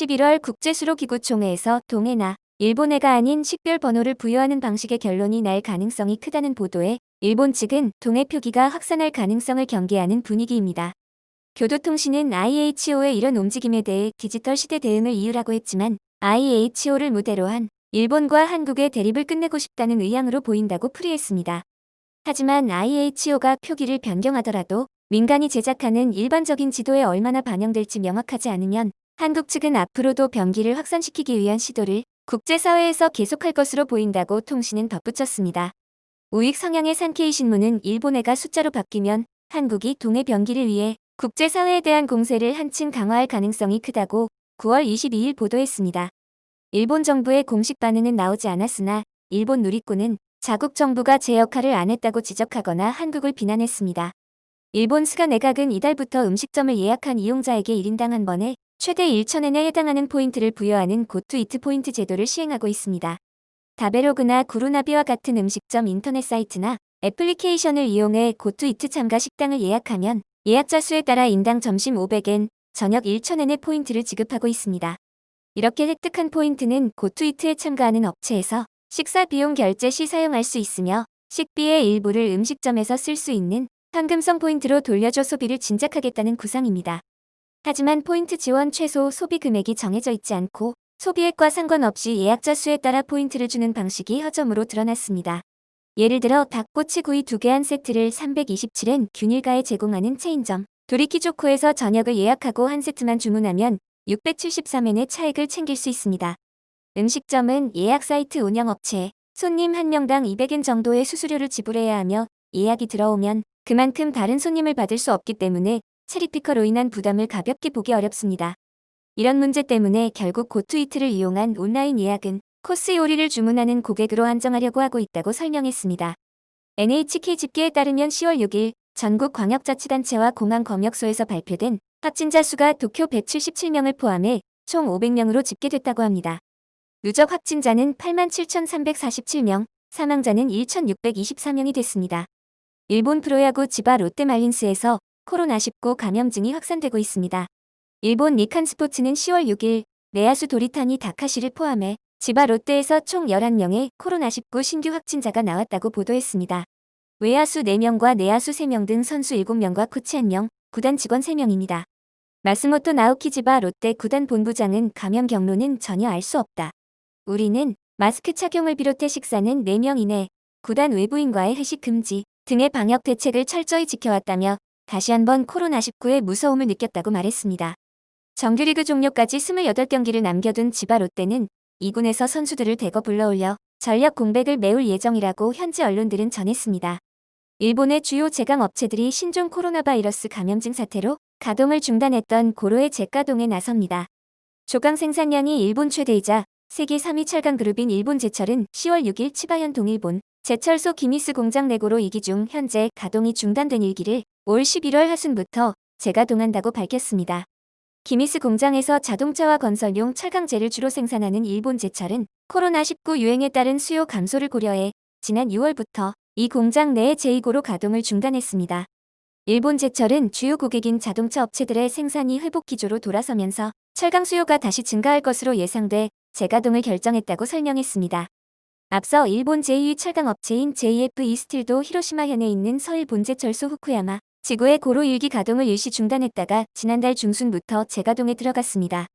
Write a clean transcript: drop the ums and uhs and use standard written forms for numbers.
11월 국제수로기구총회에서 동해나 일본해가 아닌 식별 번호를 부여하는 방식의 결론이 날 가능성이 크다는 보도에 일본 측은 동해 표기가 확산할 가능성을 경계하는 분위기입니다. 교도통신은 IHO의 이런 움직임에 대해 디지털 시대 대응을 이유라고 했지만 IHO를 무대로 한 일본과 한국의 대립을 끝내고 싶다는 의향으로 보인다고 풀이했습니다. 하지만 IHO가 표기를 변경하더라도 민간이 제작하는 일반적인 지도에 얼마나 반영될지 명확하지 않으면 한국 측은 앞으로도 병기를 확산시키기 위한 시도를 국제사회에서 계속할 것으로 보인다고 통신은 덧붙였습니다. 우익 성향의 산케이 신문은 일본해가 숫자로 바뀌면 한국이 동해 병기를 위해 국제사회에 대한 공세를 한층 강화할 가능성이 크다고 9월 22일 보도했습니다. 일본 정부의 공식 반응은 나오지 않았으나 일본 누리꾼은 자국 정부가 제 역할을 안 했다고 지적하거나 한국을 비난했습니다. 일본 스가 내각은 이달부터 음식점을 예약한 이용자에게 1인당 한 번에 최대 1,000엔에 해당하는 포인트를 부여하는 고투이트 포인트 제도를 시행하고 있습니다. 다베로그나 구루나비와 같은 음식점 인터넷 사이트나 애플리케이션을 이용해 고투이트 참가 식당을 예약하면 예약자 수에 따라 인당 점심 500엔, 저녁 1,000엔의 포인트를 지급하고 있습니다. 이렇게 획득한 포인트는 고투이트에 참가하는 업체에서 식사 비용 결제 시 사용할 수 있으며 식비의 일부를 음식점에서 쓸 수 있는 현금성 포인트로 돌려줘 소비를 진작하겠다는 구상입니다. 하지만 포인트 지원 최소 소비 금액이 정해져 있지 않고 소비액과 상관없이 예약자 수에 따라 포인트를 주는 방식이 허점으로 드러났습니다. 예를 들어 닭꼬치 구이 2개 한 세트를 327엔 균일가에 제공하는 체인점 도리키조코에서 저녁을 예약하고 한 세트만 주문하면 673엔의 차액을 챙길 수 있습니다. 음식점은 예약 사이트 운영업체에 손님 한 명당 200엔 정도의 수수료를 지불해야 하며 예약이 들어오면 그만큼 다른 손님을 받을 수 없기 때문에 체리피커로 인한 부담을 가볍게 보기 어렵습니다. 이런 문제 때문에 결국 고투이트를 이용한 온라인 예약은 코스 요리를 주문하는 고객으로 한정하려고 하고 있다고 설명했습니다. NHK 집계에 따르면 10월 6일 전국 광역자치단체와 공항검역소에서 발표된 확진자 수가 도쿄 177명을 포함해 총 500명으로 집계됐다고 합니다. 누적 확진자는 87,347명, 사망자는 1,624명이 됐습니다. 일본 프로야구 지바 롯데말린스에서 코로나19 감염증이 확산되고 있습니다. 일본 니칸 스포츠는 10월 6일 내야수 도리타니 다카시를 포함해 지바 롯데에서 총 11명의 코로나19 신규 확진자가 나왔다고 보도했습니다. 외야수 4명과 내야수 3명 등 선수 7명과 코치 1명, 구단 직원 3명입니다. 마스모토 나오키 지바 롯데 구단 본부장은 감염 경로는 전혀 알 수 없다. 우리는 마스크 착용을 비롯해 식사는 4명 이내, 구단 외부인과의 회식 금지 등의 방역 대책을 철저히 지켜왔다며 다시 한번 코로나19의 무서움을 느꼈다고 말했습니다. 정규리그 종료까지 28경기를 남겨둔 지바 롯데는 2군에서 선수들을 대거 불러올려 전력 공백을 메울 예정이라고 현지 언론들은 전했습니다. 일본의 주요 제강 업체들이 신종 코로나 바이러스 감염증 사태로 가동을 중단했던 고로의 재가동에 나섭니다. 조강 생산량이 일본 최대이자 세계 3위 철강 그룹인 일본제철은 10월 6일 치바현 동일본 제철소 기미스 공장 내고로 2기 중 현재 가동이 중단된 1기를 올 11월 하순부터 재가동한다고 밝혔습니다. 기미스 공장에서 자동차와 건설용 철강재를 주로 생산하는 일본제철은 코로나19 유행에 따른 수요 감소를 고려해 지난 6월부터 이 공장 내의 제2고로 가동을 중단했습니다. 일본제철은 주요 고객인 자동차 업체들의 생산이 회복 기조로 돌아서면서 철강 수요가 다시 증가할 것으로 예상돼 재가동을 결정했다고 설명했습니다. 앞서 일본 제2위 철강 업체인 JF 이스틸도 히로시마현에 있는 서일 본제철소 후쿠야마 지구의 고로 1기 가동을 일시 중단했다가 지난달 중순부터 재가동에 들어갔습니다.